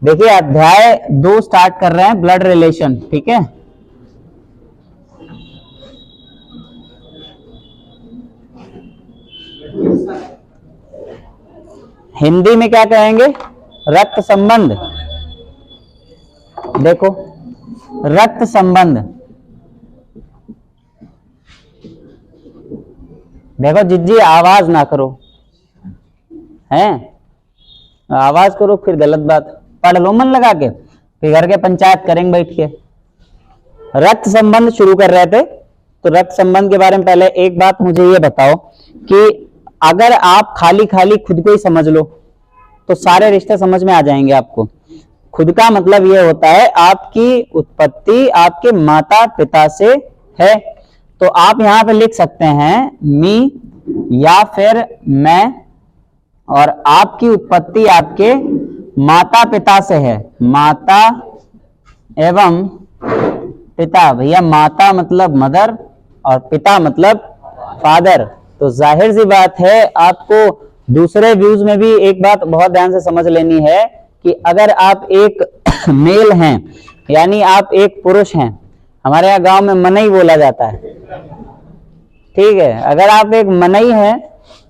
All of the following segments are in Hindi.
देखिए अध्याय 2 स्टार्ट कर रहे हैं, ब्लड रिलेशन। ठीक है, हिंदी में क्या कहेंगे? रक्त संबंध। देखो रक्त संबंध, देखो जिज्जी आवाज ना करो, हैं आवाज करो फिर गलत बात। पढ़ लो मन लगा के, फिर घर के पंचायत करेंगे बैठ के। रक्त संबंध शुरू कर रहे थे, तो रक्त संबंध के बारे में पहले एक बात मुझे ये बताओ कि अगर आप खाली खाली खुद को ही समझ लो तो सारे रिश्ते समझ में आ जाएंगे आपको। खुद का मतलब ये होता है आपकी उत्पत्ति आपके माता पिता से है। तो आप यहां पे लिख सकते हैं मी या फिर मैं, और आपकी उत्पत्ति आपके माता पिता से है। माता एवं पिता, भैया माता मतलब मदर और पिता मतलब फादर। तो जाहिर सी बात है आपको दूसरे व्यूज में भी एक बात बहुत ध्यान से समझ लेनी है कि अगर आप एक मेल हैं यानी आप एक पुरुष हैं, हमारे यहाँ गांव में मनई बोला जाता है, ठीक है, अगर आप एक मनई हैं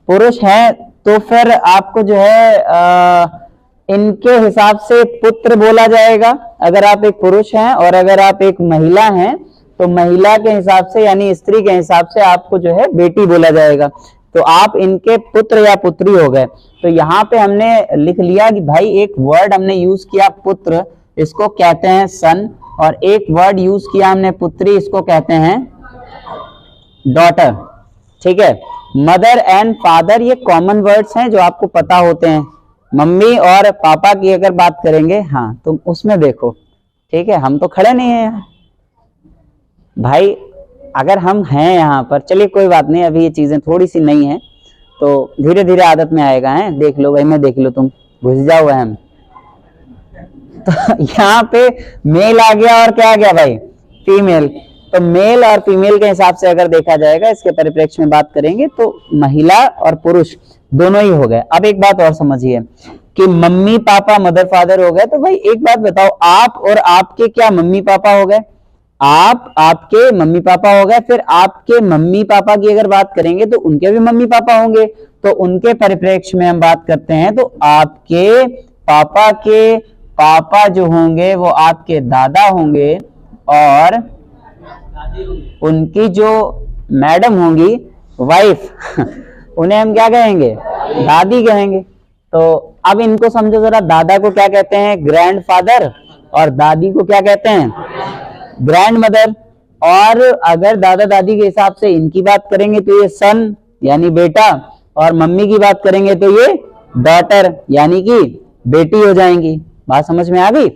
पुरुष हैं तो फिर आपको जो है इनके हिसाब से पुत्र बोला जाएगा अगर आप एक पुरुष हैं, और अगर आप एक महिला हैं तो महिला के हिसाब से यानी स्त्री के हिसाब से आपको जो है बेटी बोला जाएगा। तो आप इनके पुत्र या पुत्री हो गए। तो यहाँ पे हमने लिख लिया कि भाई एक वर्ड हमने यूज किया पुत्र, इसको कहते हैं सन, और एक वर्ड यूज किया हमने पुत्री, इसको कहते हैं डॉटर। ठीक है, मदर एंड फादर ये कॉमन वर्ड्स हैं जो आपको पता होते हैं। मम्मी और पापा की अगर बात करेंगे, हाँ तुम उसमें देखो, ठीक है, हम तो खड़े नहीं हैं यहाँ भाई, अगर हम हैं यहाँ पर, चलिए कोई बात नहीं, अभी ये चीजें थोड़ी सी नई हैं तो धीरे धीरे आदत में आएगा। है देख लो भाई, मैं देख लो, तुम घुस जाओ हम। तो यहाँ पे मेल आ गया और क्या आ गया भाई? फीमेल। तो मेल और फीमेल के हिसाब से अगर देखा जाएगा, इसके परिप्रेक्ष्य में बात करेंगे तो महिला और पुरुष दोनों ही हो गए। अब एक बात और समझिए कि मम्मी पापा मदर फादर हो गए, तो भाई एक बात बताओ, आप और आपके क्या मम्मी पापा हो गए? आप आपके मम्मी पापा हो गए। फिर आपके मम्मी पापा की अगर बात करेंगे तो उनके भी मम्मी पापा होंगे, तो उनके परिप्रेक्ष्य में हम बात करते हैं तो आपके पापा के पापा जो होंगे वो आपके दादा होंगे, और उनकी जो मैडम होंगी वाइफ उन्हें हम क्या कहेंगे? दादी कहेंगे। तो अब इनको समझो जरा, दादा को क्या कहते हैं? ग्रैंडफादर, और दादी को क्या कहते हैं? Grand mother. और अगर दादा दादी के हिसाब से इनकी बात करेंगे तो ये सन यानी बेटा, और मम्मी की बात करेंगे तो ये डॉटर यानी कि बेटी हो जाएंगी। बात समझ में आ गई?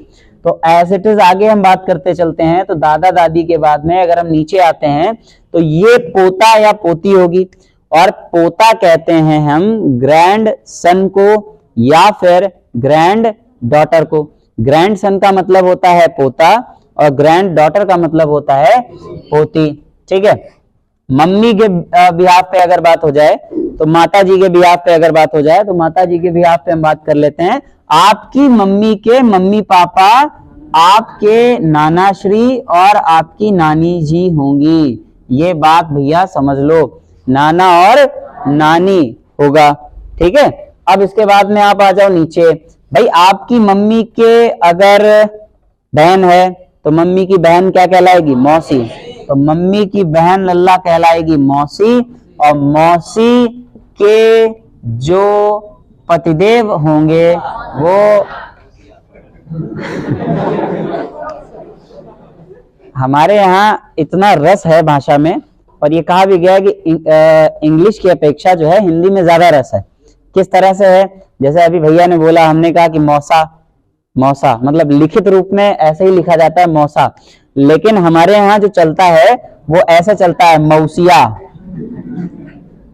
तो एज इट इज आगे हम बात करते चलते हैं। तो दादा दादी के बाद में अगर हम नीचे आते हैं तो ये पोता या पोती होगी, और पोता कहते हैं हम ग्रैंड सन को या फिर ग्रैंड डॉटर को। ग्रैंड सन का मतलब होता है पोता और ग्रैंड डॉटर का मतलब होता है पोती। ठीक है, मम्मी के बिहाफ पे अगर बात हो जाए तो माता जी के बिहाफ पे अगर बात हो जाए तो माता जी के बिहाफ पे हम बात कर लेते हैं। आपकी मम्मी के मम्मी पापा आपके नाना श्री और आपकी नानी जी होंगी। ये बात भैया समझ लो, नाना और नानी होगा। ठीक है, अब इसके बाद में आप आ जाओ नीचे। भाई आपकी मम्मी के अगर बहन है तो मम्मी की बहन क्या कहलाएगी? मौसी। तो मम्मी की बहन लल्ला कहलाएगी मौसी, और मौसी के जो पतिदेव होंगे वो हमारे यहाँ इतना रस है भाषा में, और ये कहा भी गया है कि इंग्लिश की अपेक्षा जो है हिंदी में ज्यादा रस है। किस तरह से है? जैसे अभी भैया ने बोला, हमने कहा कि मौसा, मौसा मतलब लिखित रूप में ऐसे ही लिखा जाता है मौसा, लेकिन हमारे यहाँ जो चलता है वो ऐसे चलता है मौसिया,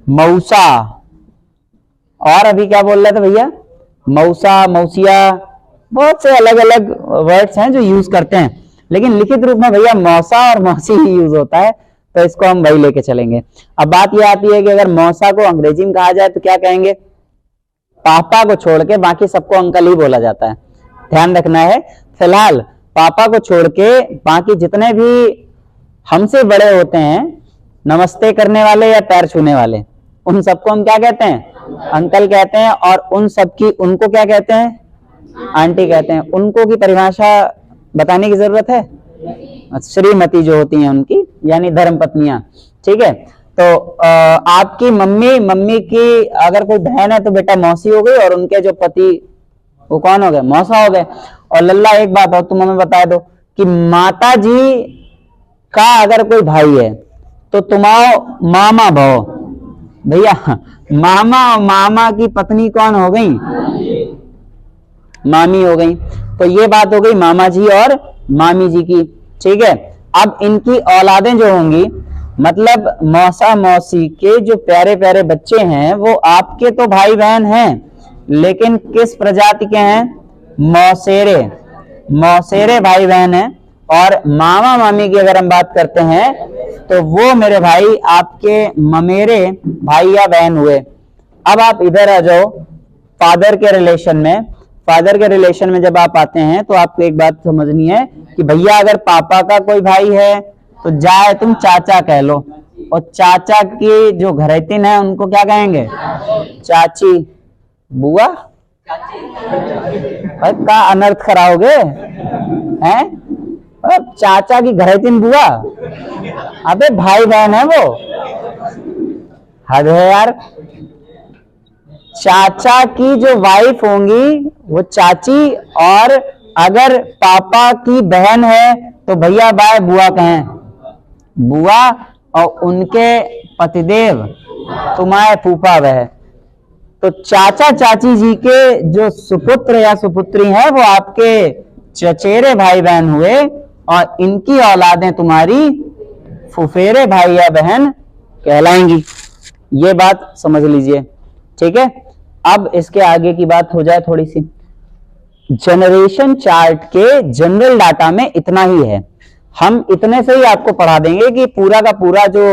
मौसा। और अभी क्या बोल रहे थे भैया? मौसा, मौसिया, बहुत से अलग अलग वर्ड्स हैं जो यूज करते हैं, लेकिन लिखित रूप में भैया मौसा और मौसी ही यूज होता है। तो इसको हम वही लेके चलेंगे। अब बात यह आती है कि अगर मौसा को अंग्रेजी में कहा जाए तो क्या कहेंगे? पापा को छोड़ के बाकी सबको अंकल ही बोला जाता है। ध्यान रखना है। फिलहाल पापा को छोड़ के बाकी जितने भी हमसे बड़े होते हैं, नमस्ते करने वाले या पैर छूने वाले, उन सबको हम क्या कहते हैं? अंकल कहते हैं। और उन सबकी उनको क्या कहते हैं? आंटी कहते हैं। उनको की परिभाषा बताने की जरूरत है? श्रीमती जो होती हैं उनकी, यानी धर्म पत्नियां। ठीक है, तो आपकी मम्मी की अगर कोई बहन है तो बेटा मौसी हो गई, और उनके जो पति वो कौन हो गए? मौसा हो गए। और लल्ला एक बात और तुम हमें बता दो कि माता जी का अगर कोई भाई है तो तुम्हारा मामा भाव भैया, मामा और मामा की पत्नी कौन हो गई? मामी हो गई। तो ये बात हो गई मामा जी और मामी जी की। ठीक है, अब इनकी औलादें जो होंगी, मतलब मौसा मौसी के जो प्यारे प्यारे बच्चे हैं, वो आपके तो भाई बहन हैं, लेकिन किस प्रजाति के हैं? मौसेरे। मौसेरे भाई बहन हैं। और मामा मामी की अगर हम बात करते हैं तो वो मेरे भाई आपके ममेरे भाई या बहन हुए। अब आप इधर आ जाओ फादर के रिलेशन में। फादर के रिलेशन में जब आप आते हैं तो आपको एक बात समझनी है कि भैया अगर पापा का कोई भाई है तो जाए तुम चाचा कह लो, और चाचा की जो घरेतिन है उनको क्या कहेंगे? चाची। बुआ का अनर्थ कराओगे हैं? चाचा की घरेतिन बुआ, अबे भाई बहन है वो, हद है यार। चाचा की जो वाइफ होंगी वो चाची, और अगर पापा की बहन है तो भैया बाय बुआ कहें, बुआ, और उनके पतिदेव तुम्हारे फूफा वह। तो चाचा चाची जी के जो सुपुत्र या सुपुत्री हैं वो आपके चचेरे भाई बहन हुए, और इनकी औलादें तुम्हारी फुफेरे भाई या बहन कहलाएंगी। ये बात समझ लीजिए। ठीक है, अब इसके आगे की बात हो जाए थोड़ी सी। जनरेशन चार्ट के जनरल डाटा में इतना ही है। हम इतने से ही आपको पढ़ा देंगे कि पूरा का पूरा जो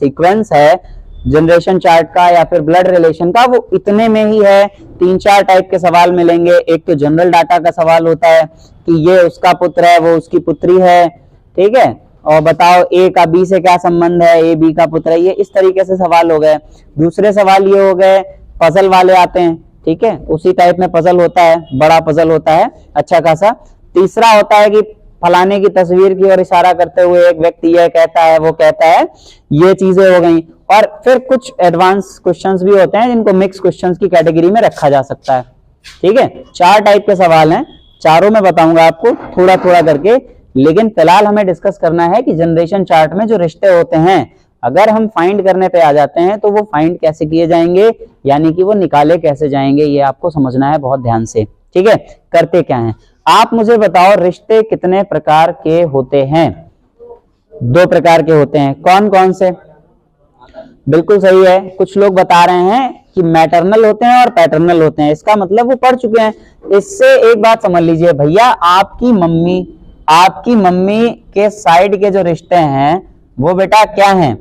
सीक्वेंस है जनरेशन चार्ट का या फिर ब्लड रिलेशन का, वो इतने में ही है। 3-4 टाइप के सवाल मिलेंगे। एक तो जनरल डाटा का सवाल होता है कि ये उसका पुत्र है, वो उसकी पुत्री है। ठीक है, और बताओ ए का बी से क्या संबंध है, ए बी का पुत्र है। ये इस तरीके से सवाल हो गए। दूसरे सवाल ये हो गए, पजल वाले आते हैं। ठीक है, उसी टाइप में पजल होता है, बड़ा पजल होता है अच्छा खासा। तीसरा होता है कि फलाने की तस्वीर की ओर इशारा करते हुए एक व्यक्ति यह कहता है, वो कहता है, ये चीजें हो गई। और फिर कुछ एडवांस क्वेश्चंस भी होते हैं जिनको मिक्स क्वेश्चंस की कैटेगरी में रखा जा सकता है। ठीक है, 4 टाइप के सवाल हैं, चारों में बताऊंगा आपको थोड़ा थोड़ा करके। लेकिन फिलहाल हमें डिस्कस करना है कि जनरेशन चार्ट में जो रिश्ते होते हैं, अगर हम फाइंड करने पे आ जाते हैं तो वो फाइंड कैसे किए जाएंगे, यानी कि वो निकाले कैसे जाएंगे, ये आपको समझना है बहुत ध्यान से। ठीक है, करते क्या है आप मुझे बताओ, रिश्ते कितने प्रकार के होते हैं? 2 प्रकार के होते हैं। कौन कौन से? बिल्कुल सही है, कुछ लोग बता रहे हैं कि मैटरनल होते हैं और पैटर्नल होते हैं। इसका मतलब वो पढ़ चुके हैं। इससे एक बात समझ लीजिए भैया, आपकी मम्मी के साइड के जो रिश्ते हैं वो बेटा क्या हैं?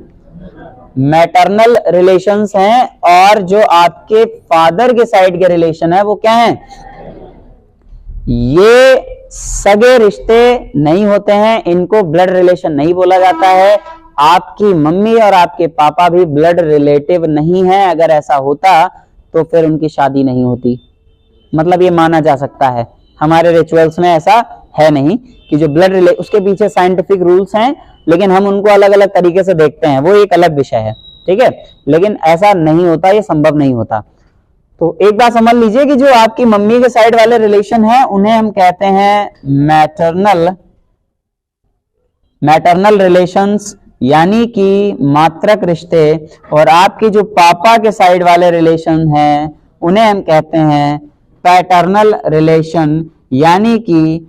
मैटरनल रिलेशंस हैं। और जो आपके फादर के साइड के रिलेशन है वो क्या हैं? ये सगे रिश्ते नहीं होते हैं, इनको ब्लड रिलेशन नहीं बोला जाता है। आपकी मम्मी और आपके पापा भी ब्लड रिलेटिव नहीं है। अगर ऐसा होता तो फिर उनकी शादी नहीं होती, मतलब ये माना जा सकता है। हमारे रिचुअल्स में ऐसा है नहीं कि जो ब्लड रिले, उसके पीछे साइंटिफिक रूल्स हैं, लेकिन हम उनको अलग अलग तरीके से देखते हैं, वो एक अलग विषय है। ठीक है, लेकिन ऐसा नहीं होता, ये संभव नहीं होता। तो एक बात समझ लीजिए कि जो आपकी मम्मी के साइड वाले रिलेशन है उन्हें हम कहते हैं मैटरनल रिलेशंस, यानी कि मातृक रिश्ते। और आपकी जो पापा के साइड वाले रिलेशन हैं उन्हें हम कहते हैं पैटर्नल रिलेशन, यानी कि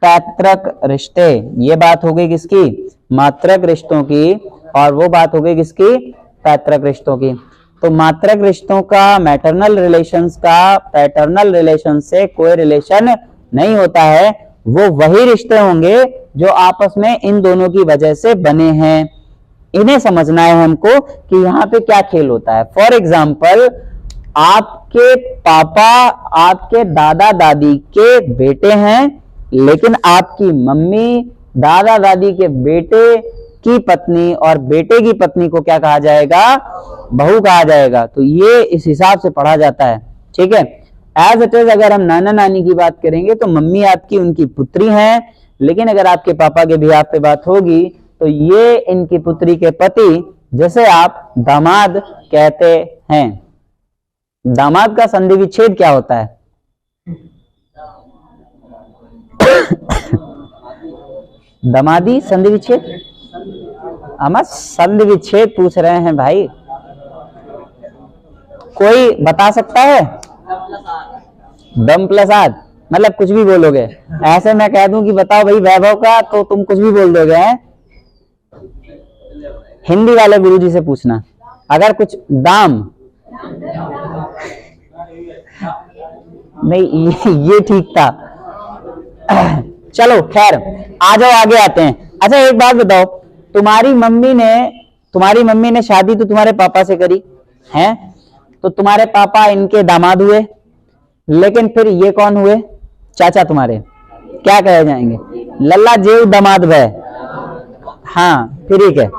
पैतृक रिश्ते। ये बात हो गई किसकी? मातृक रिश्तों की। और वो बात हो गई किसकी? पैतृक रिश्तों की। तो मातृक रिश्तों का, मैटरनल रिलेशंस का पैटर्नल रिलेशन से कोई रिलेशन नहीं होता है। वो वही रिश्ते होंगे जो आपस में इन दोनों की वजह से बने हैं। इन्हें समझना है हमको कि यहाँ पे क्या खेल होता है। फॉर एग्जाम्पल, आपके पापा आपके दादा दादी के बेटे हैं, लेकिन आपकी मम्मी दादा दादी के बेटे की पत्नी और बेटे की पत्नी को क्या कहा जाएगा? बहू कहा जाएगा। तो ये इस हिसाब से पढ़ा जाता है, ठीक है। एज इट इज अगर हम नाना नानी की बात करेंगे तो मम्मी आपकी उनकी पुत्री हैं, लेकिन अगर आपके पापा के बिहाफ पे बात होगी तो ये इनकी पुत्री के पति, जैसे आप दामाद कहते हैं। दामाद का संधि विच्छेद क्या होता है? दमादी संधि विच्छेद? हम संधि विच्छेद पूछ रहे हैं भाई, कोई बता सकता है? दम प्लस आद मतलब कुछ भी बोलोगे। ऐसे मैं कह दूं कि बताओ भाई वैभव का, तो तुम कुछ भी बोल दोगे हैं। हिंदी वाले गुरुजी से पूछना। अगर कुछ दाम नहीं, ये ठीक था। चलो खैर, आ जाओ आगे आते हैं। अच्छा एक बात बताओ, तुम्हारी मम्मी ने शादी तो तुम्हारे पापा से करी है, तो तुम्हारे पापा इनके दामाद हुए, लेकिन फिर ये कौन हुए? चाचा तुम्हारे। क्या कहे जाएंगे? लल्ला जेव दामाद भय। हाँ फिर है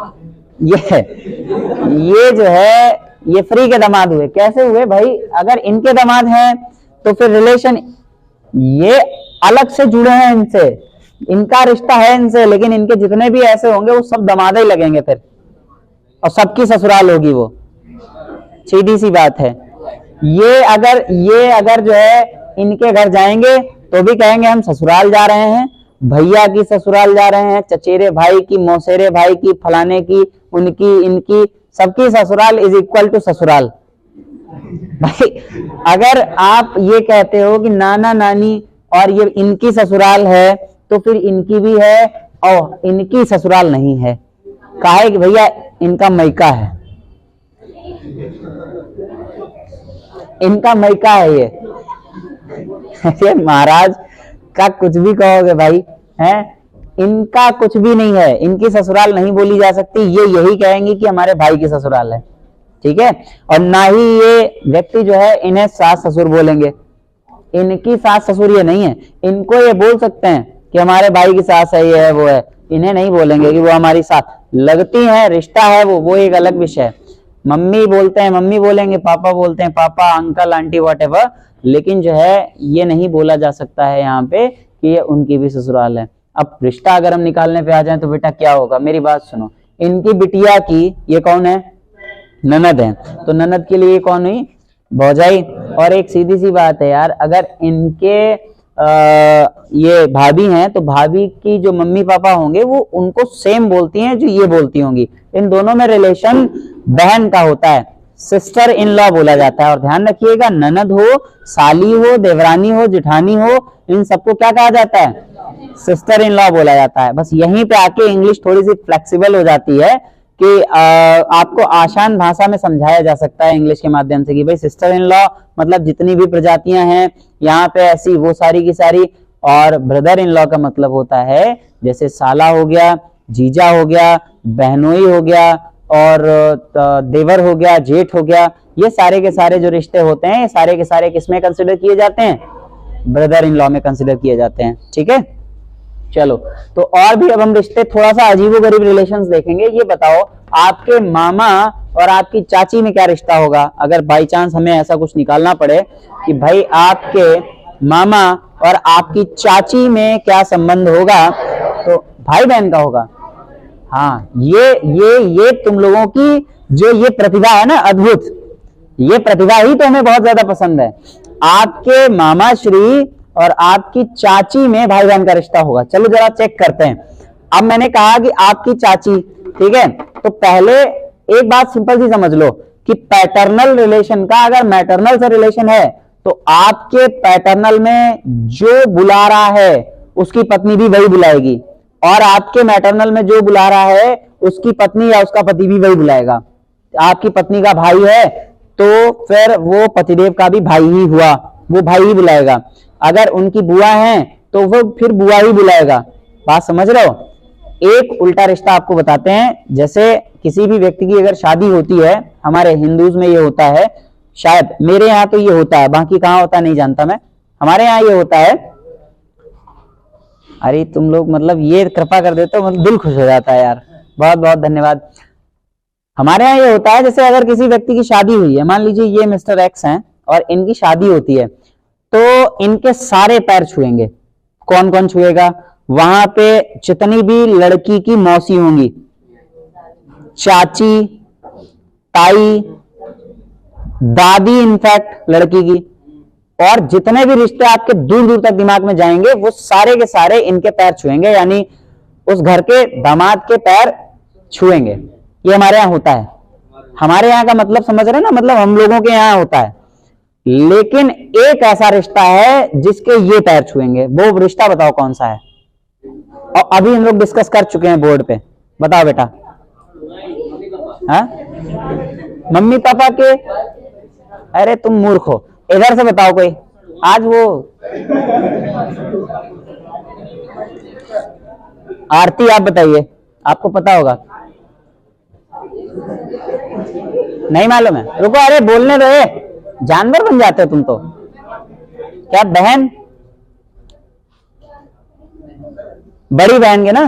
ये जो है ये फ्री के दामाद हुए। कैसे हुए भाई? अगर इनके दामाद हैं तो फिर रिलेशन ये अलग से जुड़े हैं इनसे, इनका रिश्ता है इनसे, लेकिन इनके जितने भी ऐसे होंगे वो सब दामाद ही लगेंगे फिर, और सबकी ससुराल होगी वो। सीधी सी बात है। ये अगर जो है इनके घर जाएंगे तो भी कहेंगे हम ससुराल जा रहे हैं, भैया की ससुराल जा रहे हैं, चचेरे भाई की, मौसेरे भाई की, फलाने की, उनकी, इनकी, सबकी ससुराल इज इक्वल टू ससुराल। भाई अगर आप ये कहते हो कि नाना नानी और ये इनकी ससुराल है, तो फिर इनकी भी है और इनकी ससुराल नहीं है। काहे कि भैया इनका मैका है, इनका मैका है ये महाराज का कुछ भी कहोगे भाई, है इनका कुछ भी नहीं है, इनकी ससुराल नहीं बोली जा सकती। ये यही कहेंगे कि हमारे भाई की ससुराल है, ठीक है। और ना ही ये व्यक्ति जो है इन्हें सास ससुर बोलेंगे, इनकी सास ससुर ये नहीं है। इनको ये बोल सकते हैं कि हमारे भाई की सास है, ये है, वो है, इन्हें नहीं बोलेंगे कि वो हमारी सास लगती है, रिश्ता है वो एक अलग विषय है। मम्मी बोलते हैं मम्मी बोलेंगे, पापा बोलते हैं पापा, अंकल आंटी व्हाटएवर, लेकिन जो है ये नहीं बोला जा सकता है यहाँ पे कि ये उनकी भी ससुराल है। अब रिश्ता अगर हम निकालने पे आ जाएं तो बेटा क्या होगा? मेरी बात सुनो, इनकी बिटिया की ये कौन है? ननद है। तो ननद के लिए कौन हुई? भौजाई। और एक सीधी सी बात है यार, अगर इनके ये भाभी हैं तो भाभी की जो मम्मी पापा होंगे वो उनको सेम बोलती हैं जो ये बोलती होंगी। इन दोनों में रिलेशन बहन का होता है, सिस्टर इन लॉ बोला जाता है। और ध्यान रखिएगा, ननद हो, साली हो, देवरानी हो, जेठानी हो, इन सबको क्या कहा जाता है? सिस्टर इन लॉ बोला जाता है। बस यहीं पे आके इंग्लिश थोड़ी सी फ्लेक्सिबल हो जाती है कि आपको आसान भाषा में समझाया जा सकता है इंग्लिश के माध्यम से कि भाई सिस्टर इन लॉ मतलब जितनी भी प्रजातियां हैं यहाँ पे ऐसी वो सारी की सारी। और ब्रदर इन लॉ का मतलब होता है जैसे साला हो गया, जीजा हो गया, बहनोई हो गया, और देवर हो गया, जेठ हो गया। ये सारे के सारे जो रिश्ते होते हैं, ये सारे के सारे किसमें कंसिडर किए जाते हैं? ब्रदर इन लॉ में कंसिडर किए जाते हैं, ठीक है। चलो, तो और भी अब हम रिश्ते थोड़ा सा अजीबोगरीब रिलेशंस देखेंगे। ये बताओ आपके मामा और आपकी चाची में क्या रिश्ता होगा? अगर बाई चांस हमें ऐसा कुछ निकालना पड़े कि भाई आपके मामा और आपकी चाची में क्या संबंध होगा, तो भाई बहन का होगा। हाँ, ये तुम लोगों की जो ये प्रतिभा है ना, अद्भुत, ये प्रतिभा ही तो हमें बहुत ज्यादा पसंद है। आपके मामा श्री और आपकी चाची में भाई बहन का रिश्ता होगा। चलो जरा चेक करते हैं। अब मैंने कहा कि आपकी चाची, ठीक है, तो पहले एक बात सिंपल सी समझ लो कि पैटर्नल रिलेशन का अगर मैटरनल से रिलेशन है तो आपके पैटर्नल में जो बुला रहा है उसकी पत्नी भी वही बुलाएगी, और आपके मैटरनल में जो बुला रहा है उसकी पत्नी या उसका पति भी वही बुलाएगा। आपकी पत्नी का भाई है तो फिर वो पतिदेव का भी भाई ही हुआ, वो भाई ही बुलाएगा। अगर उनकी बुआ है तो वो फिर बुआ ही बुलाएगा। बात समझ रहे हो? एक उल्टा रिश्ता आपको बताते हैं। जैसे किसी भी व्यक्ति की अगर शादी होती है, हमारे हिंदूज में ये होता है शायद मेरे यहाँ तो ये होता है, बाकी कहाँ होता है नहीं जानता मैं, हमारे यहाँ ये होता है। अरे तुम लोग मतलब ये कृपा कर देते हो, मतलब दिल खुश हो जाता है यार, बहुत बहुत धन्यवाद। हमारे यहाँ ये होता है, जैसे अगर किसी व्यक्ति की शादी हुई है, मान लीजिए ये मिस्टर एक्स हैं और इनकी शादी होती है, तो इनके सारे पैर छुएंगे। कौन कौन छुएगा? वहां पे जितनी भी लड़की की मौसी होंगी, चाची, ताई, दादी, इनफैक्ट लड़की की, और जितने भी रिश्ते आपके दूर दूर तक दिमाग में जाएंगे वो सारे के सारे इनके पैर छुएंगे, यानी उस घर के दामाद के पैर छुएंगे। ये हमारे यहाँ होता है। हमारे यहाँ का मतलब समझ रहे हैं ना, मतलब हम लोगों के यहाँ होता है। लेकिन एक ऐसा रिश्ता है जिसके ये पैर छुएंगे, वो रिश्ता बताओ कौन सा है? और अभी हम लोग डिस्कस कर चुके हैं बोर्ड पे, बताओ बेटा। हाँ, मम्मी पापा के? अरे तुम मूर्ख हो, इधर से बताओ कोई। आज वो आरती आप बताइए, आपको पता होगा। नहीं मालूम है? रुको, अरे बोलने दो, जानवर बन जाते हो तुम तो। क्या बहन? बड़ी बहन के ना?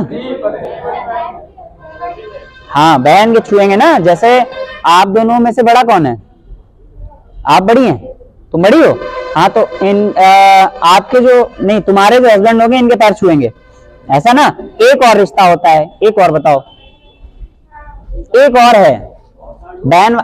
हाँ, बहन के छुएंगे ना। जैसे आप दोनों में से बड़ा कौन है? आप बड़ी हैं, तुम बड़ी हो। हाँ, तो इन आपके जो नहीं, तुम्हारे जो हस्बैंड होंगे इनके पैर छुएंगे, ऐसा ना। एक और रिश्ता होता है, एक और बताओ। एक और है बहन